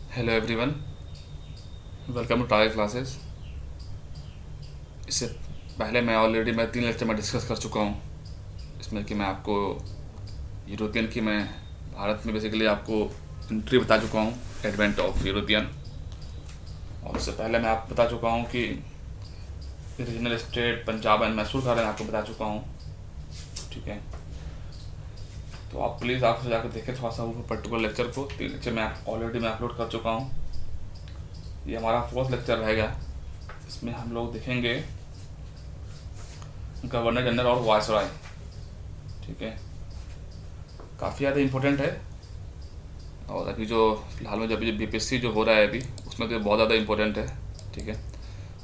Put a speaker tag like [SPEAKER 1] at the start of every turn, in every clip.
[SPEAKER 1] Hello everyone, welcome to Target Classes. इससे पहले मैं 3 लेक्चर में डिस्कस कर चुका हूँ। इसमें कि मैं आपको यूरोपियन की मैं भारत में बेसिकली आपको एंट्री बता चुका हूँ, एडवेंट ऑफ यूरोपियन। और उससे पहले मैं आपको बता चुका हूँ कि regional state Punjab and Mysore का आपको बता चुका हूँ। ठीक है, तो आप प्लीज़ आपसे जाकर देखें थोड़ा सा वो पर्टिकुलर लेक्चर को। 3 लेक्चर मैं ऑलरेडी मैं अपलोड कर चुका हूँ। ये हमारा 4th लेक्चर रहेगा। इसमें हम लोग देखेंगे गवर्नर जनरल और वायसराय। ठीक है, काफ़ी ज़्यादा इम्पोर्टेंट है। और अभी जो फिलहाल में जो अभी बीपीएससी जो हो रहा है अभी, उसमें तो ये बहुत ज़्यादा इम्पोर्टेंट है। ठीक है,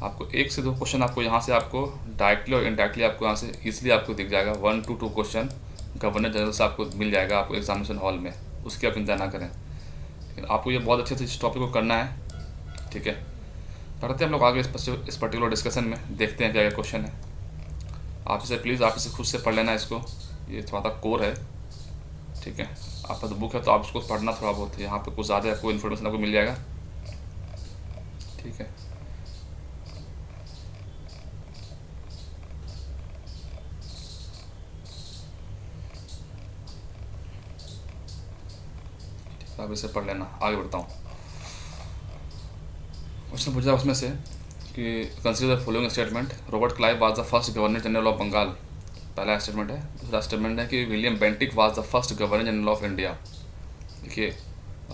[SPEAKER 1] आपको 1 से 2 क्वेश्चन आपको यहाँ से आपको डायरेक्टली और इनडायरेक्टली आपको यहाँ से ईजिली आपको दिख जाएगा। 1 to 2 क्वेश्चन गवर्नर जनरल से आपको मिल जाएगा आपको एग्जामिनेशन हॉल में। उसकी आप चिंता ना करें, लेकिन आपको ये बहुत अच्छे से इस टॉपिक को करना है। ठीक है, पढ़ते हैं हम लोग आगे इस पर्टिकुलर डिस्कशन में। देखते हैं क्या क्या क्वेश्चन है। आप इसे प्लीज़ आप इसे खुद से पढ़ लेना इसको। ये थोड़ा सा कोर है। ठीक है, आपका तो बुक है तो आप उसको पढ़ना थोड़ा बहुत। यहाँ पे कुछ ज़्यादा आपको इन्फॉर्मेशन आपको मिल जाएगा। ठीक है, आप इसे पढ़ लेना। आगे बढ़ता हूँ। क्वेश्चन पूछा उसमें से कि consider the following statement. Robert Clive was the first governor general of Bengal. पहला स्टेटमेंट है। दूसरा स्टेटमेंट है कि William Bentinck was the first governor general of India. देखिए,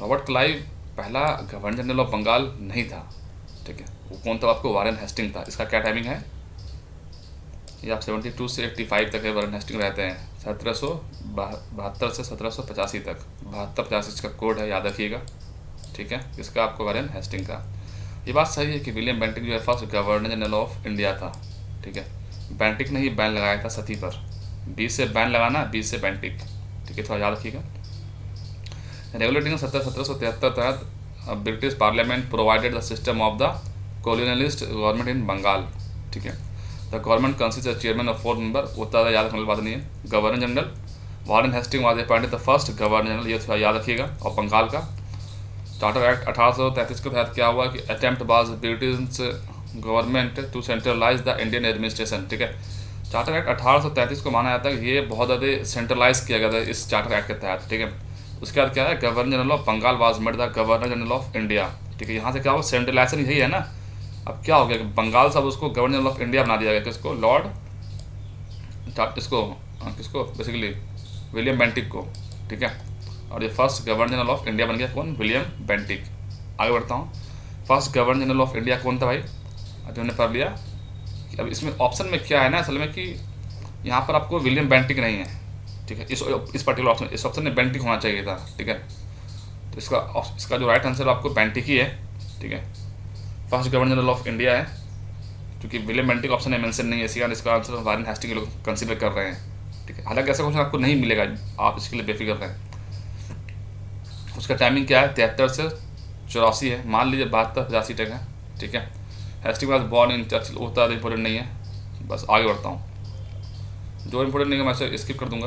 [SPEAKER 1] रॉबर्ट क्लाइव पहला गवर्नर जनरल ऑफ बंगाल नहीं था। ठीक है, वो कौन था? आपको वारेन हेस्टिंग था। इसका क्या टाइमिंग है? ये आप 72 से 85 तक है वारेन हेस्टिंग रहते हैं। 1772 से 1785 तक। 72-85 इसका कोड है, याद रखिएगा। ठीक है, इसका आपको वारेन हेस्टिंग का। ये बात सही है कि विलियम बेंटिक जो है first governor general of India था। ठीक है, बेंटिक ने ही बैन लगाया था सती पर। बी से बैन लगाना, बी से बेंटिक। ठीक है, थोड़ा याद रखिएगा। रेगुलेटिंग 1773 तहत British parliament provided the system of the colonialist government in Bengal. ठीक है, the government consist the chairman of 4 member. उतना याद रखने वाली बात नहीं है। Governor general Warren Hasting was appointed the first governor general. ये थोड़ा याद रखिएगा। और बंगाल का चार्टर एक्ट 1833 के तहत क्या हुआ कि attempt was British government to centralise the Indian administration. ठीक है, चार्टर एक्ट 1833 को माना जाता है कि ये बहुत ज़्यादा सेंट्रलाइज किया गया था इस चार्टर एक्ट के तहत। ठीक है, उसके बाद क्या है, governor general of Bengal was made the governor general of India. ठीक है, यहाँ से क्या हुआ, सेंट्रलाइजेशन यही है ना। अब क्या हो गया कि बंगाल साहब उसको गवर्नर जनरल ऑफ इंडिया बना दिया गया। किसको? लॉर्ड इसको किसको बेसिकली विलियम बेंटिक को। ठीक है, और ये first governor general of India बन गया कौन? William Bentinck. आगे बढ़ता हूँ। First governor general of India कौन था भाई? अभी हमने पढ़ लिया। अब इसमें ऑप्शन में क्या है ना असल में कि यहाँ पर आपको विलियम बेंटिक नहीं है। ठीक है, इस पर्टिकुलर ऑप्शन, इस ऑप्शन में बेंटिक होना चाहिए था। ठीक है, तो इसका जो राइट आंसर आपको बेंटिक ही है। ठीक है, first governor general of India है, क्योंकि विलियम बेंटिक ऑप्शन में मेंशन नहीं है, इसी कारण इसका आंसर वारेन हेस्टिंग लोग कंसिडर कर रहे हैं। ठीक है, हालांकि ऐसा क्वेश्चन आपको नहीं मिलेगा, आप इसके लिए बेफिक्र रहें। उसका टाइमिंग क्या है? 73 से 84 है। मान लीजिए 72-85 तक है। ठीक है, Hasting was born in Churchill. उतना इंपॉर्टेंट नहीं है। बस आगे बढ़ता हूँ। जो इंपॉर्टेंट नहीं है मैं इसे स्किप कर दूंगा।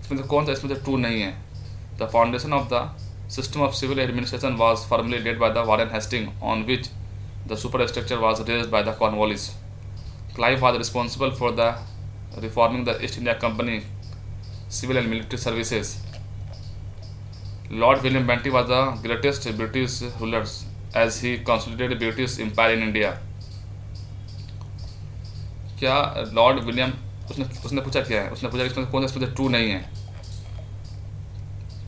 [SPEAKER 1] इसमें से कौन सा? इसमें से ट्रू नहीं है। The foundation of the system of civil administration was formally laid by the Warren Hasting on which the superstructure was raised by the Cornwallis. Clive was responsible for the reforming the East India company civil and military services. Lord William Bentinck was the greatest British ruler as he consolidated British Empire in India. क्या Lord William उसने पूछा क्या है? उसने पूछा इसमें कौन सा इसमें ट्रू नहीं है।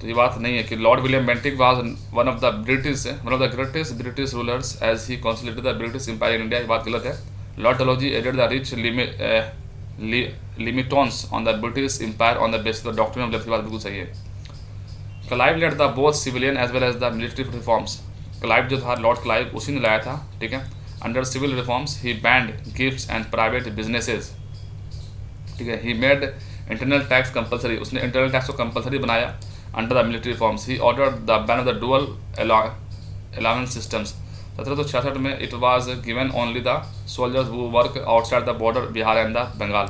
[SPEAKER 1] तो ये बात नहीं है कि Lord William Bentinck was one of the greatest British rulers as he consolidated the British empire in India. ये बात गलत है। Lord Dalhousie added the rich limitations on the British empire on the basis of doctrine of left. की बात बिल्कुल सही है। Clive led the both civilian as well as the military reforms. Clive जो था, लॉर्ड क्लाइव, उसी ने लाया था। ठीक है, under civil reforms he banned gifts and private businesses. ठीक है, he made internal tax compulsory. उसने इंटरनल टैक्स को कंपलसरी बनाया। Under the military reforms he ordered the ban of the dual allowance systems. 1766 में it was given only the soldiers who work outside the border Bihar and the Bengal.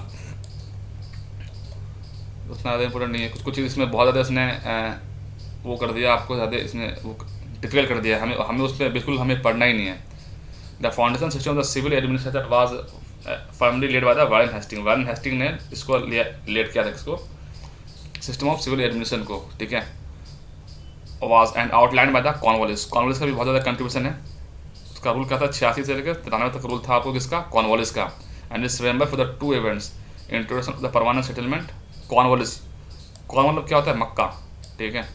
[SPEAKER 1] उतना ज़्यादा important नहीं है। कुछ कुछ चीज़ इसमें बहुत ज़्यादा इसने वो कर दिया आपको ज़्यादा, इसमें वो डिफिकल्ट कर दिया है, हमें हमें उस पर बिल्कुल हमें पढ़ना ही नहीं है। The foundation system of the civil administration was firmly laid by the Warren Hasting. Warren Hasting ने इसको लेड किया था, इसको सिस्टम ऑफ सिविल एडमिनिस्ट्रेशन को, ठीक है, was and outline bye the Cornwallis. Cornwallis का भी बहुत ज़्यादा कंट्रीब्यूशन है। उसका रूल क्या था, 86 से लेकर 93 तक रूल था आपको किसका, कॉर्नवालिस का। एंड इस remember for the 2 events, introduction of the permanent settlement Cornwallis. Corn मतलब क्या होता है, मक्का, ठीक है।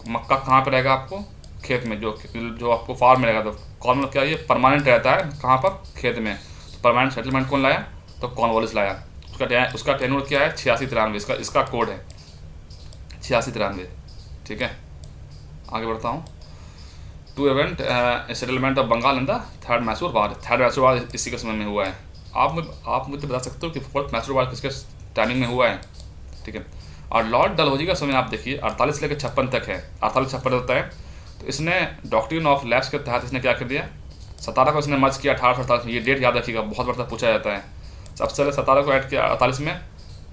[SPEAKER 1] मक्का कहाँ पे रहेगा आपको, खेत में, जो आपको फार्म में रहेगा। तो कॉर्न मतलब क्या, ये परमानेंट रहता है कहाँ पर, खेत में। तो परमानेंट सेटलमेंट कौन लाया, तो कॉर्नवालिस लाया। उसका टेन्योर क्या है, 86-93, इसका कोड है 86-93, ठीक है। आगे बढ़ता हूँ। 2 event settlement of Bengal in the third Mysore war. Third Mysore war इसी के समय में हुआ है। आप मुझे बता सकते हो कि फोर्थ मैसूर वार किसके टाइमिंग में हुआ है, ठीक है। और लॉर्ड डलहौजी का समय आप देखिए 48 से लेकर 56 तक है, 48-56 होता है। तो इसने डॉक्ट्रिन ऑफ लैप्स के तहत इसने क्या कर दिया, 17 को इसने मर्ज किया 1848 में। ये डेट याद रखिएगा, बहुत बार पूछा जाता है। सबसे पहले 17 को ऐड किया 48 में,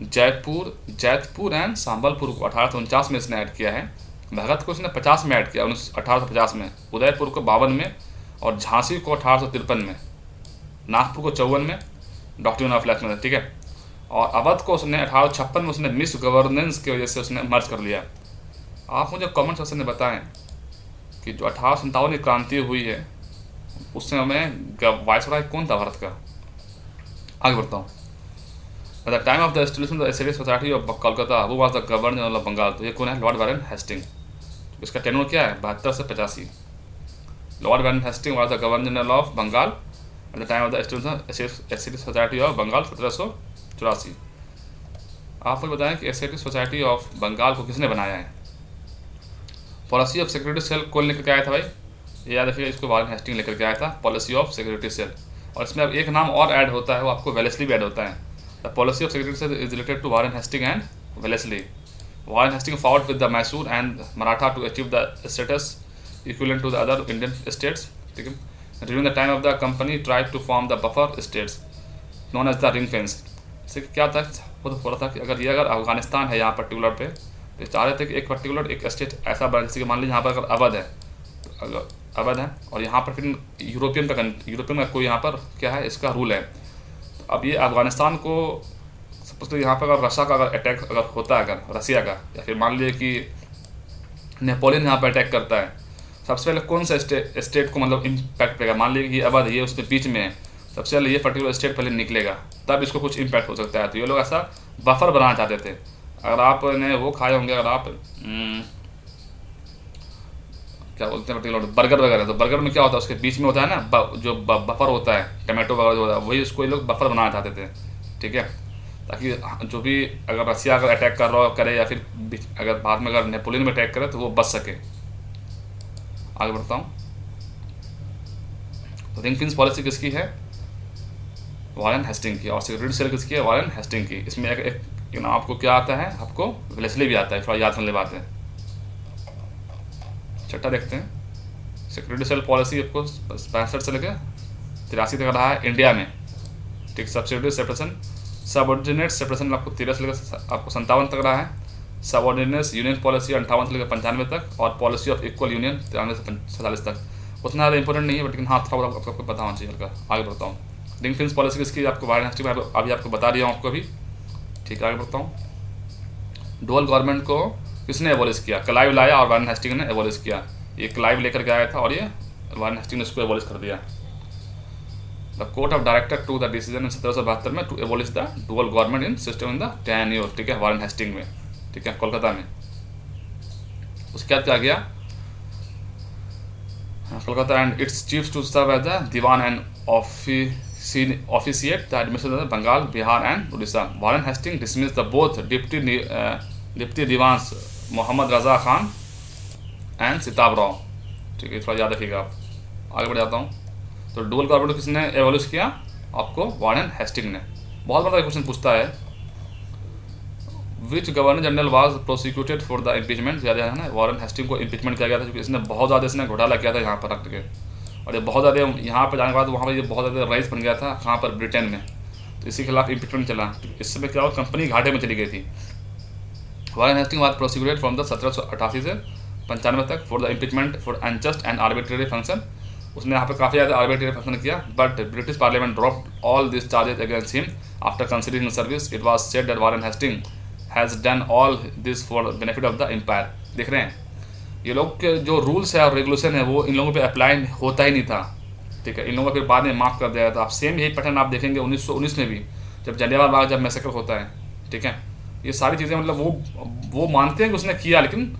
[SPEAKER 1] जैतपुर एंड संबलपुर को 1849 में इसने ऐड किया है। भगत को इसने 50 में ऐड किया, 1850 में। उदयपुर को 52 में, और झांसी को 1853 में। नागपुर को 54 में डॉक्ट्रिन ऑफ लैप्स में, ठीक है। और अवध को उसने 1856 में उसने मिस गवर्नेंस की वजह से उसने मर्ज कर लिया। आप मुझे कमेंट सेक्शन में बताएं कि जो 1857 की क्रांति हुई है उस समय में वायसराय कौन था भारत का। आगे बढ़ता हूँ। At the time of the establishment of the Asiatic society of Kolkata who was the governor general of Bengal. तो ये कौन है, लॉर्ड वारेन हेस्टिंग। इसका टेन्योर क्या है, 72 से 85। Lord Warren Hasting was the governor general of Bengal at the time of the establishment Asiatic society of Bengal 1784। आप मुझे बताएं कि एसेटिक सोसाइटी ऑफ बंगाल को किसने बनाया है। पॉलिसी ऑफ सिक्योरिटी सेल कौन लेकर के आया था भाई, ये याद रखिएगा, इसको वारेन हेस्टिंग लेकर के आया था, पॉलिसी ऑफ सिक्योरिटी सेल। और इसमें अब एक नाम और ऐड होता है, वो आपको वेलेस्ली भी ऐड होता है। The policy of security cell is related to Warren Hasting and Wellesley. Warren Hasting fought with the Mysore and Maratha to achieve the status equivalent to the other Indian states, ठीक है। During the time of the company tried to form the buffer states known as the ring fence। इससे क्या था, वो तो बोला था कि अगर अफगानिस्तान है यहाँ पर्टिकुलर पे, तो चाह रहे थे कि एक पर्टिकुलर एक स्टेट ऐसा बना, जैसे कि मान लीजिए यहाँ पर अगर अवध है, तो अगर अवध है और यहाँ पर फिर यूरोपियन का कोई यहाँ पर क्या है, इसका रूल है। तो अब ये अफगानिस्तान को सपोज तो यहाँ पर अगर रशिया का अगर अटैक अगर होता है, अगर रसिया का, या फिर मान लीजिए कि नेपोलियन यहाँ पर अटैक करता है, सबसे पहले कौन सा स्टेट को मतलब इम्पैक्ट पड़ेगा। मान लीजिए कि अवध ये उसके बीच में है, सबसे पहले ये पर्टिकुलर स्टेट पहले निकलेगा, तब इसको कुछ इम्पैक्ट हो सकता है। तो ये लोग ऐसा बफर बनाना चाहते थे। अगर आपने वो खाए होंगे, अगर आप क्या बोलते हैं पर्टिकुलर बर्गर वगैरह, तो बर्गर में क्या होता है, उसके बीच में होता है ना जो बफर होता है, टमाटो वगैरह जो होता है, वही उसको ये लोग बफर बनाना चाहते थे, ठीक है। ताकि जो भी अगर रसिया अगर अटैक कर रहा करे, या फिर अगर बाद में अगर नेपोलियन में अटैक करे, तो वो बच सके। आगे बढ़ता हूँ। तो रिंग फिंस पॉलिसी किसकी है, वारेन हेस्टिंग की। और सिक्योरिटी सेल किसकी है, वारेन हेस्टिंग की। इसमें एक नाम आपको क्या आता है, आपको वेलेस्ली भी आता है, थोड़ा याद करने बात है। छठा देखते हैं। सिक्योरिटी सेल पॉलिसी आपको 65 से लेकर 83 तक रहा है इंडिया में, ठीक। सब्सिडी सेपरेशन, सबऑर्डिनेट सेपरेशन आपको 13 से लेकर आपको 57 तक रहा है। सबऑर्डिनेट यूनियन पॉलिसी 58 से लेकर 95 तक, और पॉलिसी ऑफ इक्वल यूनियन 93 से 47 तक। उतना ज़्यादा इंपॉर्टेंट नहीं है, लेकिन हाँ थोड़ा बहुत आपको पता होना चाहिए हल्का। आगे बढ़ता हूँ। रिंग फिंस पॉलिसी किसकी, आपको वारेन हेस्टिंग में अभी आपको बता दिया हूँ आपको अभी, ठीक है। आगे बढ़ता हूँ। डुअल गवर्नमेंट को किसने एबॉलिश किया, क्लाइव लाया और वारेन हेस्टिंग ने एबॉलिश किया। ये क्लाइव लेकर के आया था और ये वारेन हेस्टिंग ने इसको एबॉलिश कर दिया। The court of director to the decision in 1772 में to abolish the dual government in system in the tenure, ठीक है, वारेन हेस्टिंग में, ठीक है, कोलकाता में। उसके बाद क्या गया, Kolkata and its chiefs to serve as the dewan and officiate the administration of Bengal, Bihar and Odisha. Warren Hastings dismissed the both deputy divans Mohammad Raza Khan and Sitab Rao, ठीक है, थोड़ा याद रखिएगा आप। आगे बढ़ जाता हूँ। तो डुअल गवर्नमेंट किसने एबॉलिश किया, आपको वारेन हेस्टिंग ने। बहुत बड़ा क्वेश्चन पूछता है, which governor general was prosecuted for the impeachment. याद है ना, वारेन हेस्टिंग को इम्पीचमेंट किया गया था क्योंकि इसने बहुत ज़्यादा इसने घोटाला किया था यहाँ पर रख के, और ये बहुत ज़्यादा यहाँ पर जाने के बाद वहाँ पर ये बहुत ज़्यादा रईस बन गया था, कहाँ पर, ब्रिटेन में। तो इसी के खिलाफ इम्पीचमेंट चला। इस समय क्या हुआ, कंपनी घाटे में चली गई थी। Warren Hasting was prosecuted from the 1788 से 95 तक for the impeachment for unjust and arbitrary function. उसने यहाँ पे काफ़ी ज़्यादा आर्बिट्रेरी फंक्शन किया, but British parliament dropped all this charges against him after considering service. It was said that Warren Hasting has done all this for benefit of the empire. देख रहे हैं ये लोग के जो रूल्स है और रेगुलेशन है वो इन लोगों पे अप्लाई होता ही नहीं था, ठीक है। इन लोगों को फिर बाद में माफ़ कर दिया था। आप सेम यही पैटर्न आप देखेंगे 1919 में भी, जब जलियांवाला बाग जब मैसेकर होता है, ठीक है। ये सारी चीज़ें मतलब वो मानते हैं कि उसने किया, लेकिन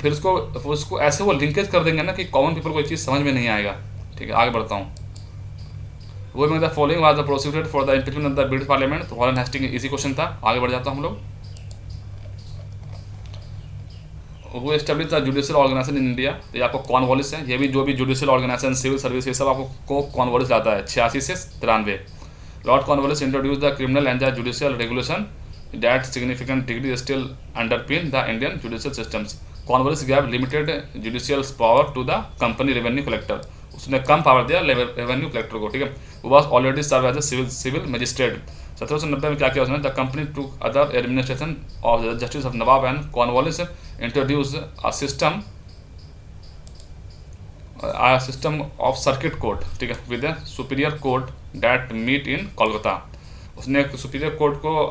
[SPEAKER 1] फिर उसको ऐसे वो लिंकेज कर देंगे ना कि कॉमन पीपल को ये चीज़ समझ में नहीं आएगा, ठीक है। आगे बढ़ता हूँ। वो में the following was the prosecuted for the impeachment of the British parliament. तो वॉरेन हेस्टिंग इजी क्वेश्चन था। आगे बढ़ जाता हूँ हम लोग। वो establish the judicial organisation in India. तो ये आपको कॉर्नवालिस है, ये भी जो भी जुडिशियल ऑर्गेनाइजेशन सिविल सर्विस ये सब आपको कॉर्नवालिस लाता है 86 से 93। Lord Cornwallis introduce the criminal and the judicial regulation that significant degree still underpin the Indian judicial systems. Cornwallis gave limited judicial power to the company revenue collector. उसने कम power दिया revenue collector को, ठीक है। वो was already serve as a civil magistrate. 1790 में क्या किया उसने, the company to other administration of justice of nawab and Cornwallis introduce a system of circuit court, ठीक है, with a superior court that meet in Kolkata. उसने एक सुपीरियर कोर्ट को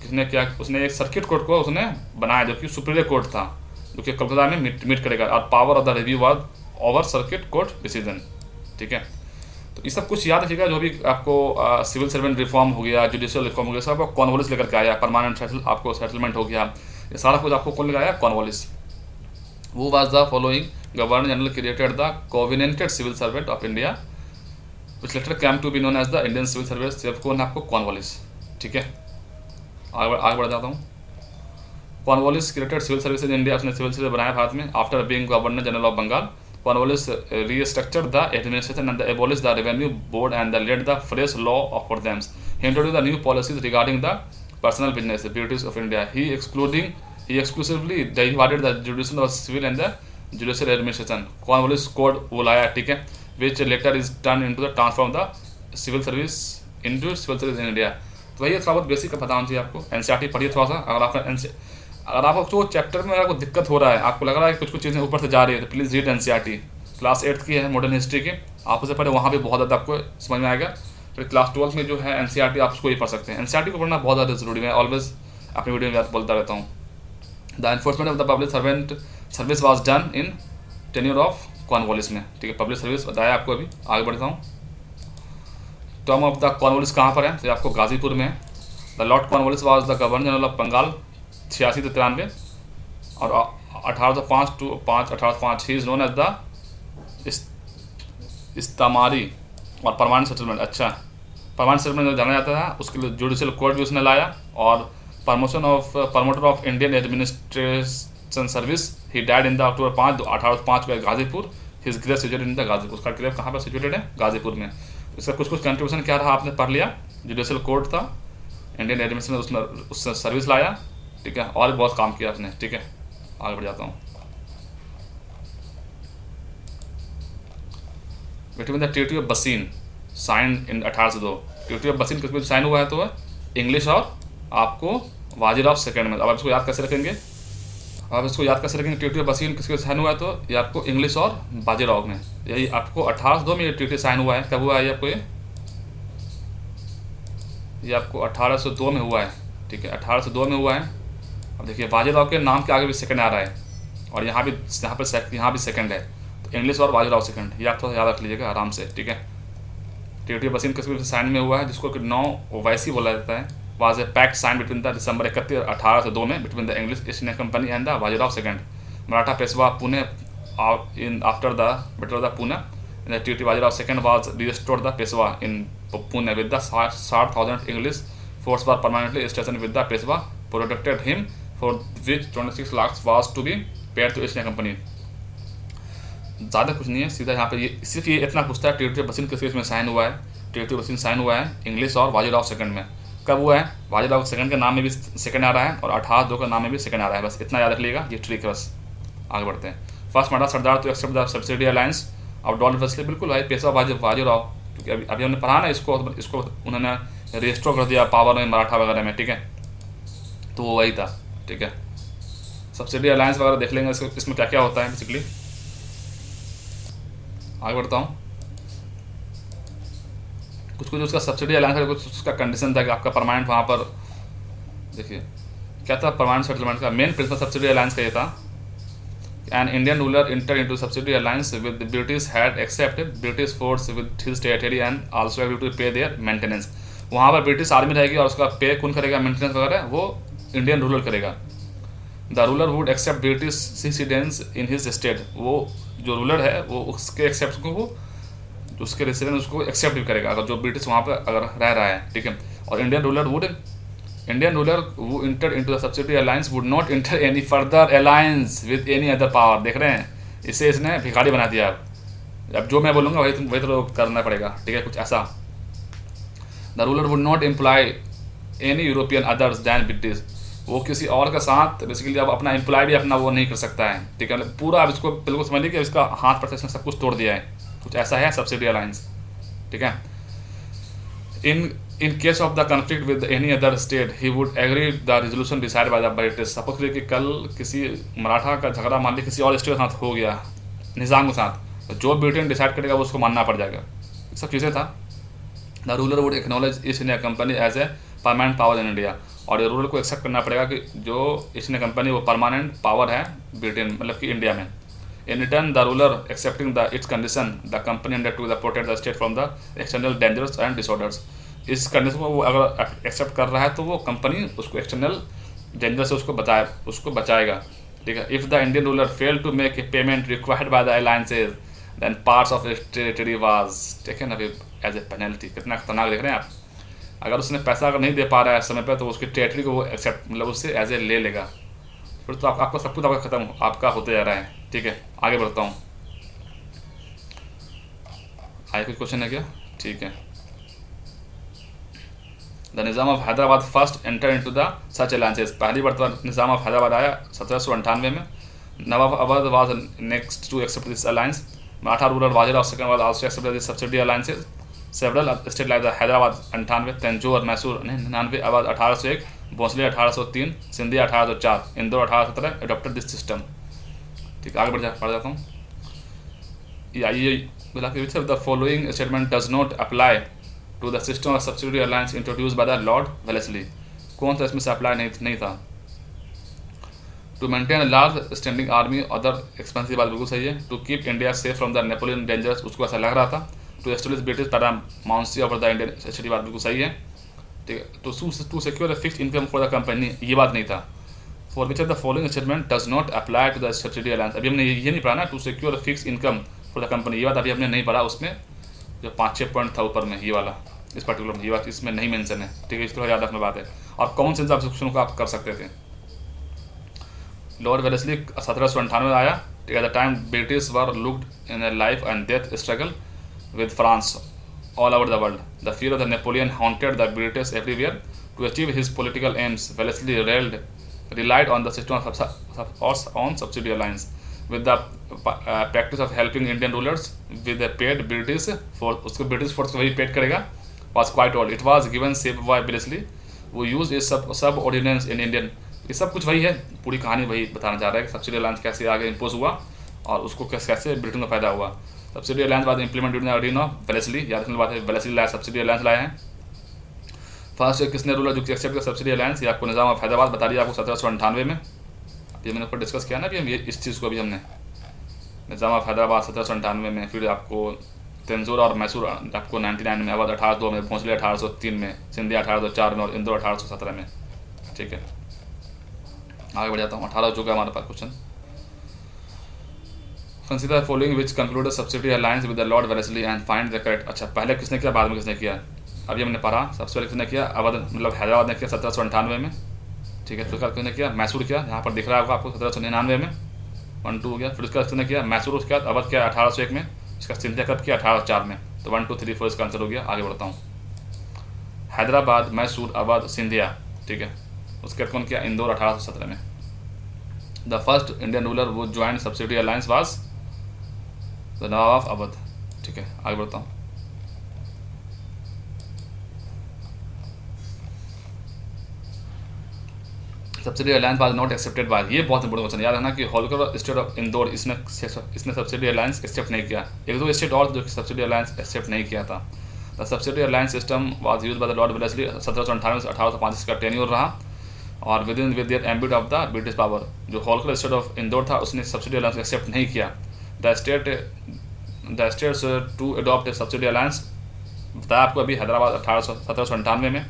[SPEAKER 1] किसने क्या, उसने एक सर्किट कोर्ट को उसने बनाया जो कि सुपीरियर कोर्ट था, जो कि कोलकाता में मीट करेगा। और power of the review was over circuit court decision, ठीक है। तो ये सब कुछ याद रखिएगा। जो भी आपको सिविल सर्वेंट रिफॉर्म हो गया, जुडिशियल रिफॉर्म हो गया, सब आपको कॉर्नवालिस लेकर के आया। परमानेंट आपको सेटलमेंट हो गया, ये सारा कुछ आपको कौन लगाया, कॉर्नवालिस। वो was the following governor general created the covenanted civil servant of India which later came to be known as the Indian civil service. सिर्फ कौन है आपको, कॉर्नवालिस, ठीक है। आगे बढ़ जाता हूँ। Cornwallis created civil services India. उसने सिविल सर्विस बनाया भारत में after being governor general of Bengal. Cornwallis restructured the administration and abolished the revenue board and laid the fresh law for them. He introduced the new policies regarding the personal business duties of India. He exclusively divided the judicial of civil and the judicial administration. Cornwallis code वो लाया, ठीक है, which later is turned into the transform the civil service into civil service in India. तो वही थोड़ा बहुत basic का पता होना चाहिए आपको। NCERT पढ़िए थोड़ा सा। अगर आपको चैप्टर में आपको दिक्कत हो रहा है, आपको लग रहा है कि कुछ चीज़ें ऊपर से जा रही है, तो please read NCERT। Class 8th की है मॉडर्न हिस्ट्री की, आप उसे पढ़े, वहाँ भी बहुत ज़्यादा आपको समझ में आएगा। फिर क्लास 12th में जो है NCERT आप उसको ही पढ़ सकते हैं। NCERT को पढ़ना बहुत ज़्यादा जरूरी है। ऑलवेज अपनी वीडियो में बोलता रहता हूँ। The enforcement of the public servant service was done in tenure of Cornwallis में, ठीक है। पब्लिक सर्विस बताया आपको अभी। आगे बढ़ता हूँ। टर्म ऑफ द कॉर्नवालिस कहाँ पर है, तो आपको गाजीपुर में है। The Lord Cornwallis was the governor general of Bengal 86 से 93 और 1805 to 1805 he is known as the इस्तामारी और परमानेंट सेटलमेंट। अच्छा, परमानेंट सेटलमेंट जाना जाता है, उसके लिए जुडिशियल कोर्ट भी उसने लाया। और promoter of Indian administration service he died in the October 5 1805 को Ghazipur. His grave situated in the Ghazipur. उसका ग्रेव कहाँ पर सिचुएटेड है, गाजीपुर में। इसका कुछ कंट्रीब्यूशन क्या रहा आपने पढ़ लिया। जुडिशियल कोर्ट था, इंडियन एडमिनिस्ट्रेशन उसने सर्विस लाया, ठीक है, और भी बहुत काम किया आपने, ठीक है। आगे बढ़ जाता हूँ। बिटवीन द ट्रीटी ऑफ बसीन साइन इन 1802। ट्रीटी ऑफ बसीन किस में साइन हुआ है, तो इंग्लिश और आपको वाजिराव सेकंड में। अब आप इसको याद कैसे रखेंगे, ट्रीटी ऑफ बसीन किसके साइन हुआ है, तो ये आपको इंग्लिश और बाजीराव में। यही आपको 1802 में ये ट्रीटी साइन हुआ है। कब हुआ है ये आपको, ये आपको 1802 में हुआ है, ठीक है, 1802 में हुआ है। अब देखिए बाजीराव के नाम के आगे भी सेकंड आ रहा है, और यहाँ भी सेकंड है, तो इंग्लिश और बाजीराव सेकंड, ये आप थोड़ा याद रख लीजिएगा आराम से, ठीक है। ट्रीटी ऑफ बसीन किस साइन में हुआ है, जिसको कि 9 वैसी बोला जाता है। Was a pact sign between the December 31, 1802 में between the English East India company and the Bajirao second. Maratha Peshwa Pune in after the battle of the Pune in the treaty Bajirao second was restored the Peshwa in Pune with the 60,000 English force were permanently station with the Peshwa protected him for which 26 lakhs was to be paid to East India company. ज़्यादा कुछ नहीं है, सीधा यहाँ पे ये सिर्फ ये इतना पूछता है ट्रीटी ऑफ बसीन किस में साइन हुआ है। ट्रीटी ऑफ बसीन साइन हुआ है इंग्लिश और बाजीराव सेकंड में। कब हुआ है, बाजीराव सेकंड के नाम में भी सेकंड आ रहा है और 1802 का नाम में भी सेकंड आ रहा है। बस इतना याद रख लीजिएगा, ये ट्रिक है बस। आगे बढ़ते हैं। First Maratha sardar to accept the subsidy alliance of dollar Wesley. बिल्कुल भाई, पेशवा बाजीराव, क्योंकि अभी हमने पढ़ा ना इसको उन्होंने रजिस्टर कर दिया पावर में मराठा वगैरह में, ठीक है, तो वो वही था, ठीक है। सब्सिडी अलायंस वगैरह देख लेंगे इसमें क्या क्या होता है बेसिकली। आगे बढ़ता हूँ। कुछ कुछ उसका सब्सिडी अलायंस का कुछ उसका कंडीशन था कि आपका परमानेंट वहाँ पर, देखिए क्या था परमानेंट सेटलमेंट का मेन प्रिंसिपल सब्सिडी अलायंस का ये था, an Indian ruler enter into subsidy alliance with British had accepted British force with his territory and also agree to pay their maintenance. वहाँ पर ब्रिटिश आर्मी रहेगी और उसका पे कौन करेगा, मेंटेनेंस वगैरह वो इंडियन रूलर करेगा। The ruler would accept British citizens in his state, वो जो रूलर है वो उसके एक्सेप्ट को वो उसके रेसिडेंट उसको एक्सेप्ट भी करेगा अगर जो ब्रिटिश वहाँ पर अगर रह रहा है, ठीक है। और इंडियन रूलर वो inter into the subsidy alliance would not inter any further alliance with any other power. देख रहे हैं, इससे इसने भिखारी बना दिया। अब जो मैं बोलूँगा वही तो करना पड़ेगा, ठीक है, कुछ ऐसा। The ruler would not employ any European others than British, वो किसी और के साथ बेसिकली अब अपना एम्प्लॉय भी अपना वो नहीं कर सकता है, ठीक है। पूरा अब इसको बिल्कुल समझ लीजिए कि इसका हाथ पर सब कुछ तोड़ दिया है, कुछ ऐसा है सब्सिडी अलायंस, ठीक है। In case of the conflict with any other state he would agree the resolution decide by the British. Suppose करिए कि कल किसी मराठा का झगड़ा मान ली किसी और स्टेट के साथ हो गया, निज़ाम के साथ, तो जो ब्रिटेन डिसाइड करेगा वो उसको मानना पड़ जाएगा। ये सब चीज़ें था। The ruler would acknowledge East India company as a permanent power in India, और ये रूलर को एक्सेप्ट करना पड़ेगा कि जो ईस्ट इंडिया कंपनी वो परमानेंट पावर है ब्रिटेन मतलब कि इंडिया में। In return the ruler accepting the its condition the company under to the protect the state from the external dangers and disorders. इस कंडीशन को वो अगर एक्सेप्ट कर रहा है तो वो कंपनी उसको एक्सटर्नल डेंजर से उसको बचाएगा, ठीक है। If the Indian ruler fail to make a payment required by the alliances then parts of its territory was taken away as a penalty. कितना खतरनाक देख रहे हैं आप। अगर उसने पैसा अगर नहीं दे पा रहा है समय पर तो उसकी टेरिटरी को वो एक्सेप्ट मतलब उससे एज ए ले लेगा, फिर तो आपका सब कुछ आपका खत्म आपका होते जा रहा है, ठीक है। आगे बढ़ता हूँ। आगे कुछ क्वेश्चन है क्या? ठीक है। The Nizam of Hyderabad first enter into the such alliances. पहली बार निज़ाम ऑफ हैदराबाद आया 1798 में। Nawab Awadh was next to accept this alliance. Maratha ruler वाजिद of second was also accepted this subsidy alliances. Several state like the Hyderabad 98, Tanjore Mysore 99, Awadh 1801, Bhonsle 1803, Scindia 1804, Indore 1817 adopted this system. ठीक, आगे पढ़ जाता हूँ। ये बोला कि विच of the following statement does not apply to the system of subsidiary alliance introduce by the Lord Wellesley. कौन सा इसमें से अप्लाई नहीं था? To maintain large standing army, other expensive, बात बिल्कुल सही है। To keep India safe from the Napoleon dangers, उसको ऐसा लग रहा था। To establish British paramountcy over the Indian state, बात बिल्कुल सही है, ठीक है। To secure fixed income for the company, ये बात नहीं था। For which of the following statement does not apply to the subsidy alliance, अभी हमने ये नहीं पढ़ा ना। To secure fixed income for the company, ये बात अभी हमने नहीं पढ़ा। उसमें जो 5-6 पॉइंट था ऊपर में, ये वाला इस पर्टिकुलर ये बात इसमें नहीं मेंशन है, ठीक है। इस तरह याद रखने बात है। और कौन से ऑब्जेक्शन को आप कर सकते थे? लॉर्ड वेलेस्ली 1798 में आया, ठीक है। The time British were looked in A life and death struggle with France all over the world. The fear of the Napoleon haunted the British everywhere. To achieve his political aims, Wellesley relied on the system on subsidy alliance, with the practice of helping Indian rulers with a paid British force. उसको British force को वही paid करेगा, was quite old. It was given shape by Wellesley, who used a subordinates in Indian. ये सब कुछ वही है, पूरी कहानी वही बताना चाह रहा है कि सब्सिडी अलायंस कैसे आगे इम्पोज हुआ और उसको कैसे ब्रिटेन को फायदा हुआ। सब्सिडी अलायंस बाद implement during the reign of Wellesley, याद रखने बात है, वेलेस्ली लाया सब्सिडी अलायंस लाए हैं। फर्स्ट किसने रूलर जो एक्सेप्ट किया सब्सिडी अलायंस, ये आपको निज़ाम ऑफ हैदराबाद बता दिया आपको 1798 में। ये मैंने ऊपर डिस्कस किया ना अभी हम ये इस चीज़ को अभी हमने निज़ाम ऑफ हैदराबाद 1798 में, फिर आपको तंजौर और मैसूर आपको 99 में, अवध 1802 में, भोंसले 1803 में, सिंधिया 1804 में और इंदौर 1817 में, ठीक है। आगे बढ़ जाता हूँ। 18 हो चुका है हमारे पास question. Consider following which conclude subsidy alliance with the Lord Wellesley and find the correct. अच्छा, पहले किसने किया, बाद में किसने किया? अभी हमने पढ़ा। सबसे पहले किसने किया? अवध मतलब हैदराबाद ने किया 1798 में, ठीक है। फिर उसका किसने किया? मैसूर किया, यहाँ पर दिख रहा होगा आपको 1799 में, 1 2 हो गया। फिर उसका किसने किया? मैसूर। उसके बाद अवध किया 1801 में, इसका सिंधिया कब किया? 1804 में। तो 1 2 3 4 इसका आंसर हो गया। आगे बढ़ता हूँ। हैदराबाद, मैसूर, अवध, सिंधिया, ठीक है। उसके बाद कौन किया? इंदौर 1817 में। द फर्स्ट इंडियन रूलर वो join subsidy alliance was the Nawab of Awadh, ठीक है। आगे बढ़ता हूँ। Subsidy alliance was not accepted by, ये बहुत इंपॉर्टेंट क्वेश्चन याद रखना कि होलकर स्टेट ऑफ इंदौर इसने सब्सिडी अलायंस एक्सेप्ट नहीं किया। एक दो स्टेट और जो सब्सिडी अलायंस एक्सेप्ट नहीं किया था। The subsidy alliance system was use by the Lord Wellesley 1798 से 1805 का टेन्योर रहा और with their ambit of the British power. जो होलकर स्टेट ऑफ इंदौर था उसने सब्सिडी अलायंस एक्सेप्ट नहीं किया। The states to adopt subsidiary alliance बताया आपको अभी, हैदराबाद 1798 में,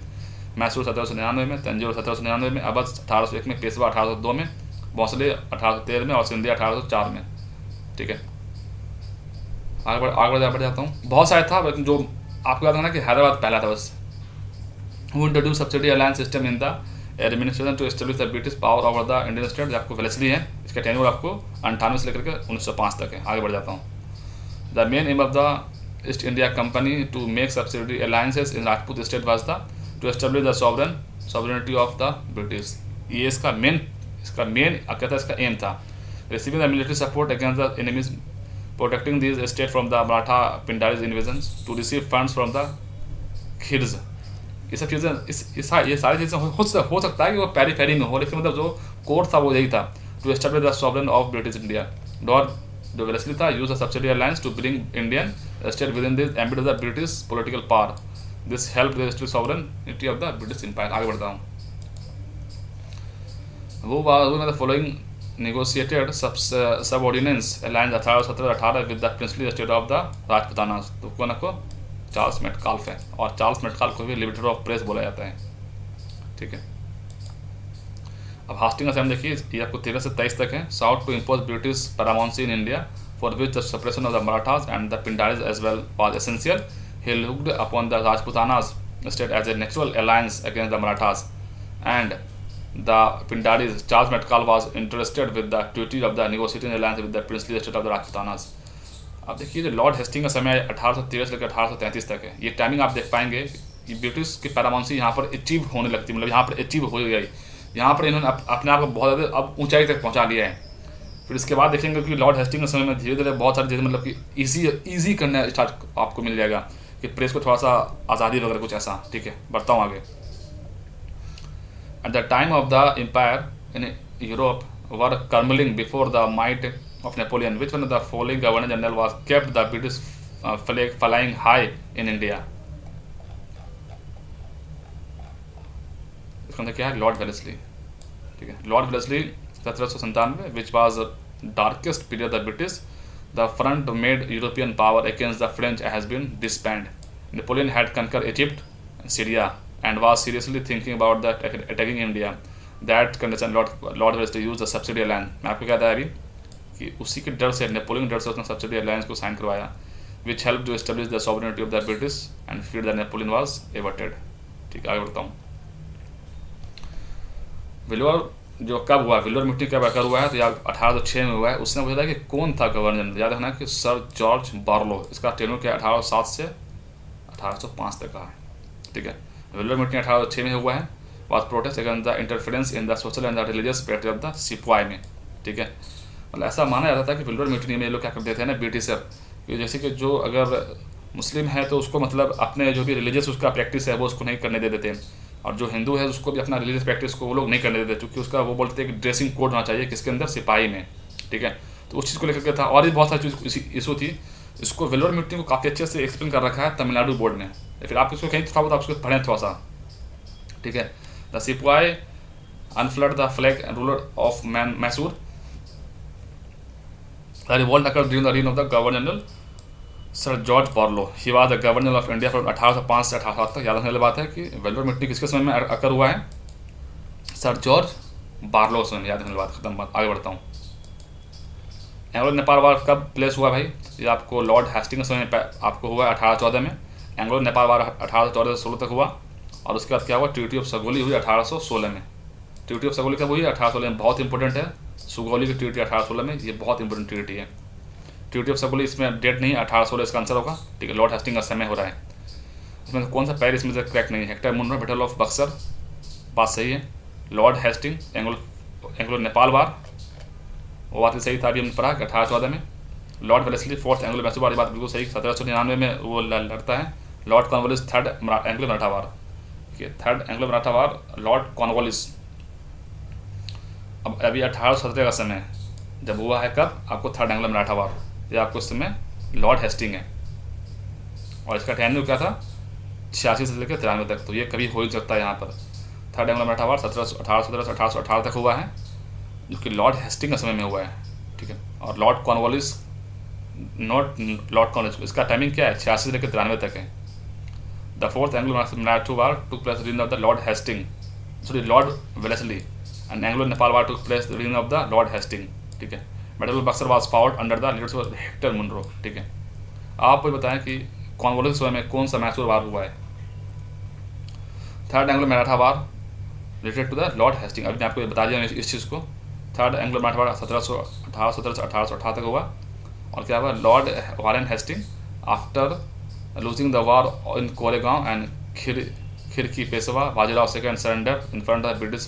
[SPEAKER 1] मैसूर 1799 में, तंजौर 1799 में, अवध 1801 में, पेशवा 1802 में, भोसले 1813 में और सिंधिया 1804 में। ठीक है, आगे बढ़ जाता हूँ। बहुत सारे था लेकिन जो आपको याद रखना कि हैदराबाद पहला था बस। Who introduce subsidiary alliance system in the administration to establish the British power over the Indian state, आपको वेलेस्ली है। इसका टेन्योर आपको 98 से लेकर के 1905 तक है। आगे बढ़ जाता हूँ। The main aim of the East India Company to make subsidy alliances in Rajput state was the to establish the sovereignty of the British. ये इसका मेन कहता है इसका एम था। Receiving the military support against the enemies, protecting this state from the Maratha Pindaris invasions, to receive funds from the खिर्ज। ये सब चीज़ें ये सारी चीज़ें हो सकता है कि वो पेरीफेरी में हो, लेकिन मतलब जो कोर था वो यही था, to establish the sovereign of British India. Lord जो वेलेस्ली था use the subsidy alliance to bring Indian state within this ambit of the British political power. This help the state sovereignty of the British empire. आगे बढ़ता हूँ। वो following negotiated subordinance alliance 1817-18 with the princely state of the Rajputana. तो कौन को Charles Metcalfe है, और Charles Metcalfe को भी लिबरेटर ऑफ प्रेस बोला जाता है। ठीक है, अब हास्टिंग का देखिए, ये आपको 13 से 23 तक है। Sought to impose British paramountcy in India for which the suppression of the Marathas and the Pindaris as well was essential. He looked upon the Rajputanas state as a natural alliance against the Marathas and the Pindaris. Charles Metcalfe was interested with the treaty of the negotiating alliance with the princely state of the Rajputanas। अब देखिए जो Lord Hasting का समय 1813 से लेकर 1833 तक है, ये टाइमिंग आप देख पाएंगे कि ब्रिटिश की पैरामाउंसी यहाँ पर अचीव होने लगती है, मतलब यहाँ पर अचीव हो गई। यहाँ पर इन्होंने अपने आप को बहुत ज़्यादा अब ऊंचाई तक पहुँचा लिया है। फिर इसके बाद देखेंगे कि लॉर्ड हेस्टिंग के समय में धीरे धीरे बहुत सारी चीज़ें मतलब कि ईजी करना स्टार्ट आपको मिल जाएगा कि प्रेस को थोड़ा सा आज़ादी वगैरह कुछ ऐसा। ठीक है, बढ़ता हूँ आगे। At the time of the empire in Europe were crumbling before the might of Napoleon, which one of the following governor general was kept the British flag flying high in India? इसका मतलब क्या है? Lord Wellesley. ठीक है, Lord Wellesley 1797, which was darkest period of the British. The front made European power against the French has been disbanded. Napoleon had conquered Egypt, Syria, and was seriously thinking about that attacking India. That condition Lord Wellesley used the subsidy alliance। मैं आपको क्या था अभी कि उसी के डर से, नेपोलियन डर से उसने सब्सिडी अलायंस को साइन करवाया, which helped to establish the sovereignty of the British and feared that Napoleon was averted। ठीक है, आगे बढ़ता हूँ। वेलोर जो कब हुआ, वेलोर मीटिंग कब आकर हुआ है, तो यार 1806 में हुआ है। उसने पूछा कि कौन था गवर्नर जनरल, याद रखना कि सर जॉर्ज बार्लो। इसका टेन्योर क्या 1807 से 1805 तक का है। ठीक है, वेलोर मीटिंग 1806 में हुआ है। Was protest against the interference in the social and the religious practice of the सिपाही में। ठीक है, मतलब ऐसा माना जाता था कि वेलोर मीटिंग में ये लोग क्या करते थे ना, ब्रिटिशर कि जैसे कि जो अगर मुस्लिम है तो उसको मतलब अपने जो भी रिलीजियस उसका प्रैक्टिस है वो उसको नहीं करने देते थे, और जो हिंदू है उसको भी अपना रिलीजियस प्रैक्टिस को वो लोग नहीं करने देते, क्योंकि उसका वो बोलते हैं कि ड्रेसिंग कोड होना चाहिए किसके अंदर, सिपाही में। ठीक है, तो उस चीज़ को लेकर के था। और भी बहुत सारी चीज़ इशू थी। इसको वेलोर मीटिंग को काफ़ी अच्छे से एक्सप्लेन कर रखा है तमिलनाडु बोर्ड ने, फिर आप इसको कहीं थोड़ा बहुत आप उसको पढ़ें थोड़ा सा। ठीक है, द सिपाही unfurled the flag ruler of Mysore. The revolt occur during the reign of the governor general Sir George Barlow. He was the governor of India from 1805 से 1807 तक। याद रखने वाली बात है कि वेलोर मीटिंग किसके समय में अकर हुआ है, सर जॉर्ज बार्लो के समय में। याद रखने वाली बात खत्म बात। आगे बढ़ता हूँ। एंग्लो नेपाल वार कब प्लेस हुआ भाई, ये आपको लॉर्ड हेस्टिंग के समय में आपको हुआ 1814 में। एंग्लो नेपाल वार 1814 से 16 तक हुआ, और उसके बाद क्या हुआ, ट्रीटी ऑफ सगोली हुई 1816 में। ट्रीटी ऑफ सगोली कब हुई, 1816 में। बहुत इंपॉर्टेंट है सुगौली की ट्रीटी 1816 में, ये बहुत इंपॉर्टेंट ट्रीटी है। ट्रीटी ऑफ सगोली, इसमें डेट नहीं है, 1816 इसका आंसर होगा। ठीक है, लॉर्ड हेस्टिंग का समय हो रहा है। इसमें कौन सा पैर इसमें से क्रैक नहीं है, Hector Munro battle of Buxar, बात सही है। Lord Hastings Anglo Nepal war, वो बात सही था, अभी हमने पढ़ा 1814 में। Lord Wellesley fourth Anglo Mysore वाली बात बिल्कुल सही, 1799 में वो लड़ता है। Lord Cornwallis third Anglo Maratha war, third Anglo Maratha war, Lord Cornwallis अब अभी 1817 का समय है, जब हुआ है कब आपको थर्ड एंग्लो मराठा वार, ये आपको इस समय लॉर्ड हेस्टिंग है, और इसका टाइम क्या था 86 से लेकर 93 तक, तो ये कभी हो ही सकता है यहाँ पर। थर्ड एंग्लो मराठा वार 1817 तक हुआ है, जो कि लॉर्ड हेस्टिंग के समय में हुआ है, ठीक है। और Lord Cornwallis, not Lord Cornwallis, इसका टाइमिंग क्या है 86 से लेकर 93 तक है। The fourth Anglo Maratha war took place region of the Lord Hastings, sorry Lord Wellesley, and Anglo Nepal war took place region of the Lord Hastings, ठीक है। Battle of Buxar was fought under the leadership of Hector Munro, ठीक है। आप मुझे बताएं कि Cornwallis समय में कौन सा मैसूर वार हुआ है। Third Anglo Maratha war related to the Lord Hastings, अभी मैं आपको बता दिया इस चीज़ को। थर्ड एंग्लो मराठा वार 1718 से 1818 तक हुआ, और क्या हुआ Lord Warren Hastings after losing the war in Koregaon and Khirki Peshwa Bajirao second surrender in front of British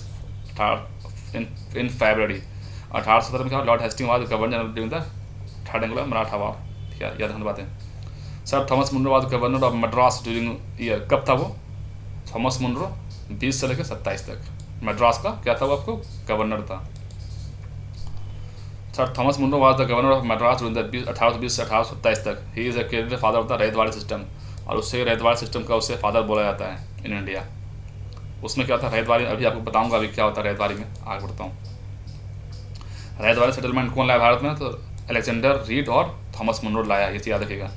[SPEAKER 1] in February 1817 में क्या Lord Hastings was governor general during the third Anglo Maratha war, ठीक है, याद रखना बातें। Sir Thomas Munro was governor of Madras during year, कब था वो थॉमस मुनरो 20 से लेकर 27 तक, मद्रास का क्या था वो आपको गवर्नर था। Sir Thomas Munro was the governor of Madras during the 1820 से 1827 तक। He is a credited father of the Ryotwari system, और उससे रैयतवाड़ी सिस्टम का उससे फादर बोला जाता है इन इंडिया। उसमें क्या था रैयतवाड़ी, अभी आपको बताऊंगा अभी क्या होता है रैयतवाड़ी में, आगे बढ़ता हूँ। रैयतवाड़ी सेटलमेंट कौन लाया भारत में, तो अलेक्जेंडर रीड और थॉमस मुनरो लाया, ये याद रखिएगा।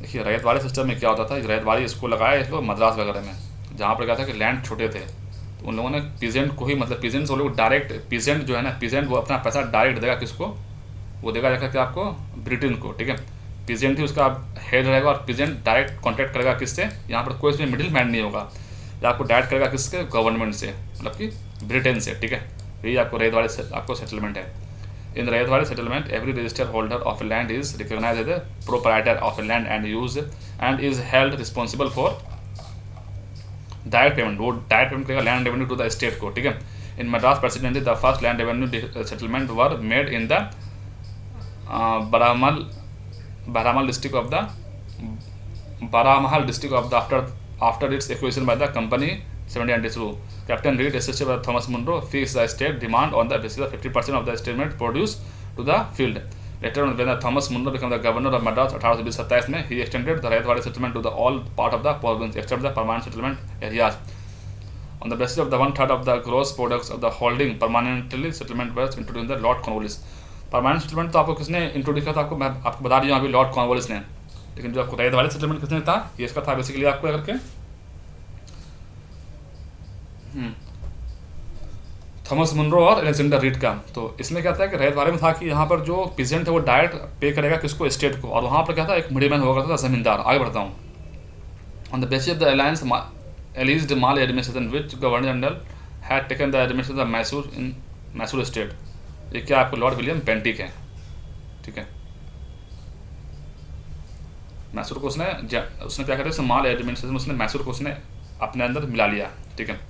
[SPEAKER 1] देखिए रैयतवाड़ी सिस्टम में क्या होता था, रैयतवाड़ी इसको लगाया इसको मद्रास वगैरह में, जहाँ पर क्या था कि लैंड छोटे थे, तो उन लोगों ने पीजेंट को ही, मतलब पीजेंट वो लोग डायरेक्ट, पीजेंट जो है ना, पीजेंट वो अपना पैसा डायरेक्ट देगा किसको, वो देगा जाकर के आपको ब्रिटेन को, ठीक है। पीजेंट ही उसका हेड रहेगा, और पीजेंट डायरेक्ट कॉन्टैक्ट करेगा किससे, यहाँ पर कोई इसमें मिडिल मैन नहीं होगा, या आपको डायरेक्ट करेगा किसके, गवर्नमेंट से, मतलब कि ब्रिटेन से, ठीक है। यही आपको रैयतवाड़ी से आपको सेटलमेंट है। In Ryotwari settlement every registered holder of land is recognised as the proprietor of land and use and is held responsible for direct payment, वो डायरेक्ट पेमेंट करेगा land revenue to the state को, ठीक है। In Madras presidency the first land revenue settlement were made in the Baramahal district of the Baramahal district of the after its acquisition by the company 1792. Captain Reed, assisted by Thomas Munro, fixed the state demand on the basis of 50% of the estimate produced to the field. Later on, when Thomas Munro became the governor of Madras 1827 में, he extended the Rayatwadi settlement to the all part of the province except the permanent settlement areas. On the basis of the 1/3 of the gross products of the holding, permanently settlement was introduced in the Lord Cornwallis. Permanent settlement तो आपको किसने introduce किया था, आपको मैं आपको बता दिया अभी लॉर्ड कॉर्नवालिस ने, लेकिन जो आपको रैयतवाड़ी सेटलमेंट किसने था, ये इसका था बेसिकली आपको करके थॉमस मुनरो और अलेक्जेंडर रीड का। तो इसमें क्या था कि रैयतवाड़ी में था कि यहाँ पर जो पीजेंट है वो डायरेक्ट पे करेगा किसको, स्टेट को, और वहाँ पर क्या था एक मिडिलमैन हुआ करता था जमींदार। आगे बढ़ता हूँ। On the basis of the alliance alleged maladministration which governor general had taken the administration of Mysore in Mysore state. ये क्या आपको लॉर्ड विलियम बेंटिक है, ठीक है। मैसूर को उसने क्या कहते हैं माल एडमिनिस्ट्रेशन, उसने मैसूर को उसने अपने अंदर मिला लिया, ठीक है।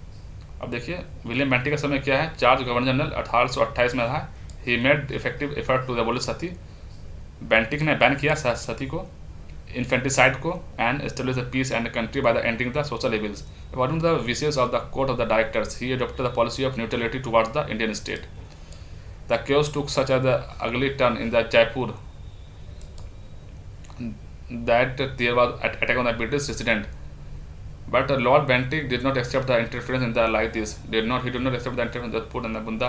[SPEAKER 1] अब देखिए विलियम बेंटिक का समय क्या है, चार्ज गवर्नर जनरल 1828 में रहा। He made effective effort to abolish sati. Bentinck ने बैन किया सती को, इन्फेंटिसाइड को, and establish the peace and country by the ending the social evils. According to the wishes of the court of the directors, he adopted the policy of neutrality towards the Indian state. The chaos took such a ugly turn in the Jaipur that there was attack on the British resident. But Lord Bentinck did not accept the interference in the like this. He did not accept the interference in Jodhpur and the Bunda.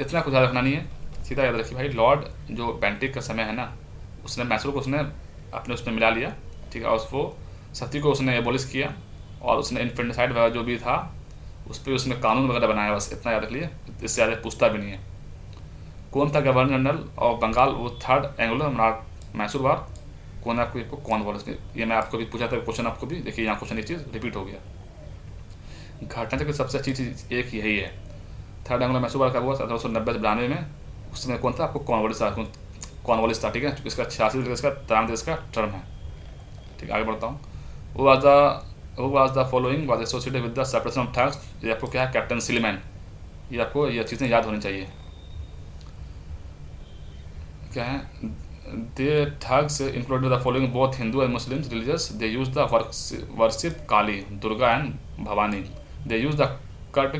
[SPEAKER 1] इतना कुछ याद रखना नहीं है, सीधा याद रखिए भाई। लॉर्ड जो बेंटिक का समय है ना, उसने मैसूर को उसने अपने उसमें मिला लिया, ठीक है, और उसको सती को उसने एबॉलिश किया, और उसने इन्फेंटिसाइड वगैरह जो भी था उस पर उसने कानून वगैरह बनाया। बस इतना याद रख लिए, इससे ज़्यादा पूछता भी नहीं है। कौन था गवर्नर जनरल ऑफ बंगाल, वो थर्ड एंग्लो मैसूर वार, कौन है आपको कॉर्नवालिस। ये मैं आपको भी पूछा था क्वेश्चन, आपको भी देखिए यहाँ क्वेश्चन ये चीज़ रिपीट हो गया। घटना तक सबसे अच्छी चीज़ एक यही है। थर्ड एंग्लो मैसूर वार का हुआ 1790 से 92 में। उस समय कौन था, आपको कॉर्नवालिस था, ठीक है। इसका 86 इसका 93 का टर्म है, ठीक है। आगे बढ़ता हूँ। वो was the following was associated with the separation of thugs. ये आपको क्या है, कैप्टन सिलीमैन। ये आपको ये चीज़ें याद होनी चाहिए। क्या है, they thugs included the following both Hindu and Muslims religious. They use the worship Kali, Durga and Bhavani. They use the cut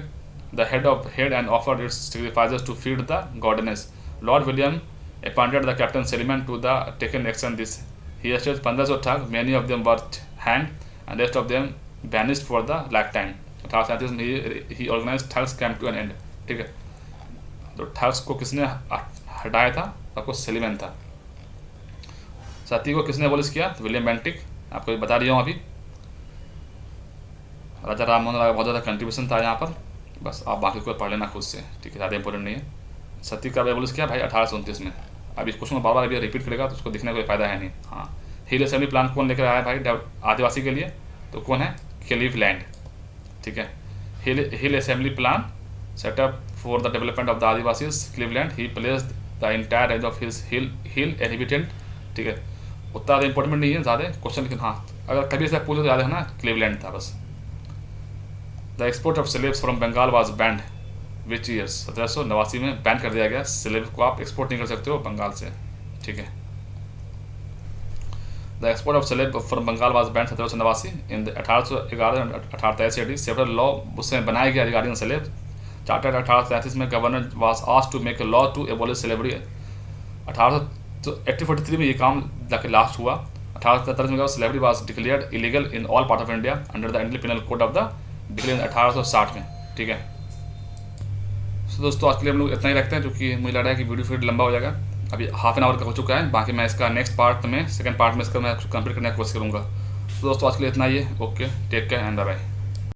[SPEAKER 1] the head and offered its sacrifices to feed the goddess. Lord William appointed the Captain Silliman to the taken action this. He arrested 1500 thugs, many of them were hanged and rest of them banished for the lifetime. 1837 में he organized thugs camp to an end. ठीक है, तो thugs को किसने हटाया था? आपको सेलिमन था। सती को किसने एबॉलिश किया? तो विलियम बेंटिक, आपको बता दिया हूँ अभी। राजा राम मोहन राय का बहुत ज़्यादा कंट्रीब्यूशन था यहाँ पर, बस आप बाकी को पढ़ लेना खुद से, ठीक है, ज़्यादा इंपॉर्टेंट नहीं है। सती का एबॉलिश किया भाई 1829 में। अब इस क्वेश्चन को बार बार अभी रिपीट करेगा तो उसको दिखने का कोई फायदा है नहीं। हाँ, हिल असेंबली प्लान कौन लेकर आया भाई आदिवासी के लिए? तो कौन है? क्लीवलैंड, ठीक है। Hill assembly plan setup for the development of the Adivasis, Cleveland. He placed the entire range of his hill inhibitant, ठीक है। उतना इंपॉर्टेंट नहीं है ज़्यादा क्वेश्चन, लेकिन हाँ अगर कभी ऐसा पूछो तो याद है ना, क्लीवलैंड था बस। The export of slaves from Bengal was banned which years? 1789 में बैन कर दिया गया। स्लेव को आप एक्सपोर्ट नहीं कर सकते हो बंगाल से, ठीक है। The export of slave from Bengal was banned 1789 in 1811 1883 AD. Several law उसमें बनाया गया रिगार्डिंग स्लेव। चार्टर 1833 में governor was asked to make a law to abolish slavery. 1843 में ये काम जाके लास्ट हुआ। 1843 में slavery was declared illegal in all part of India under the Indian penal code of the declare 1860 में, ठीक है। तो दोस्तों आज के लिए हम लोग इतना ही रखते हैं, क्योंकि मुझे लग रहा है कि वीडियो फिर लंबा हो जाएगा। अभी हाफ एन आवर का हो चुका है, बाकी मैं इसका नेक्स्ट पार्ट में, सेकंड पार्ट में इसका मैं कंप्लीट करने की कोशिश करूँगा। तो दोस्तों आज के लिए इतना ही है। Okay, take care and bye bye.